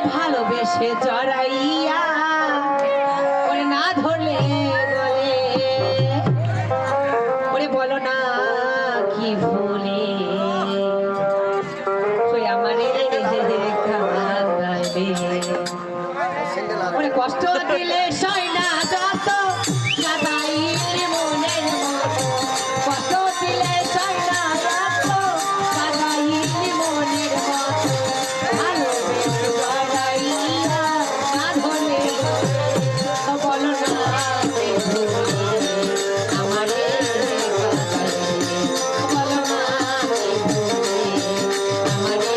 ভালোবেসে জড়াইয়া ওরে না ধরলে বলে ওরে বলো না কি ভুলে আমারে ওরে কষ্ট দিলে সয় না যত কাদাইলে মনের মতো কষ্ট দিলে সয় না যত কাদাইলে মনের মতো ভালোবেসে জড়াইয়া না ধরলে বলো না আমারে বলো না আমারে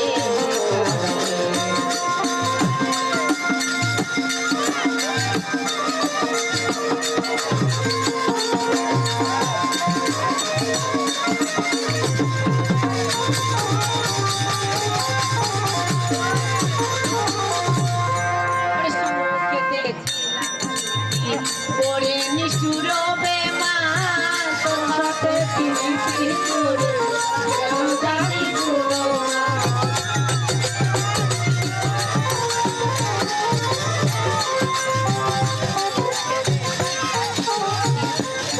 ওরে নিষ্ঠুর বেমান তোর সাথে পিরিতি করে জানি গুলো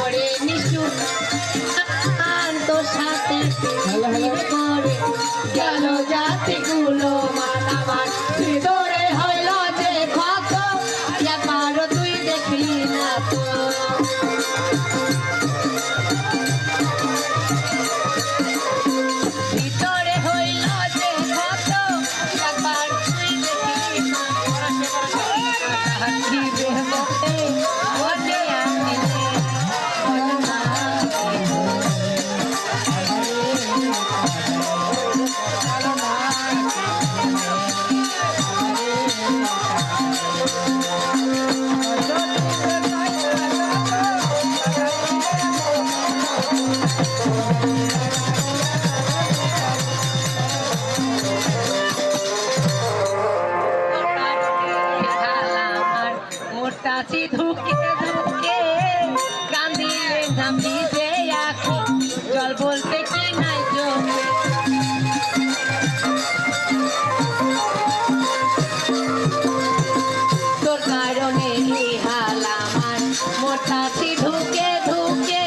ওরে নিষ্ঠুর তোর সাথে পিরিতি করে গেল জাতি গুলো মালামাল ভিতরে হইল যে ক্ষত একবার তুই দেখলি না তো ভিতরে হইল যে ক্ষত একবার তুই দেখলি না মোটাছি ধুকে ধুকে কান্দিলে ঝাঁপি যে আঁখি জল বলতে কি নাই চোখে তোর কারণে হাল আমার মোটাছি ধুকে ধুকে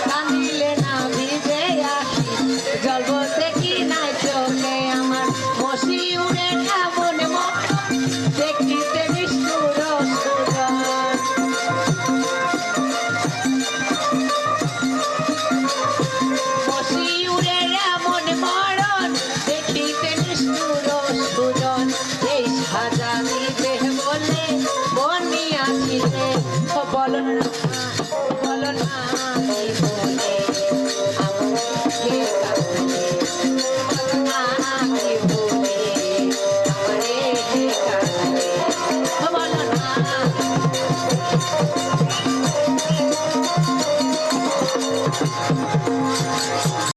কান্দিলে না ভিজে আঁখি জল বলতে কি নাই চোখে আমার মশি উড়ে এমন দেখিতে নিষ্ঠুর মশি উড়ে এমন মরণ দেখিতে নিষ্ঠুর সুজন এই সাজা নিতে বলে বনিয়াছিলে বলো না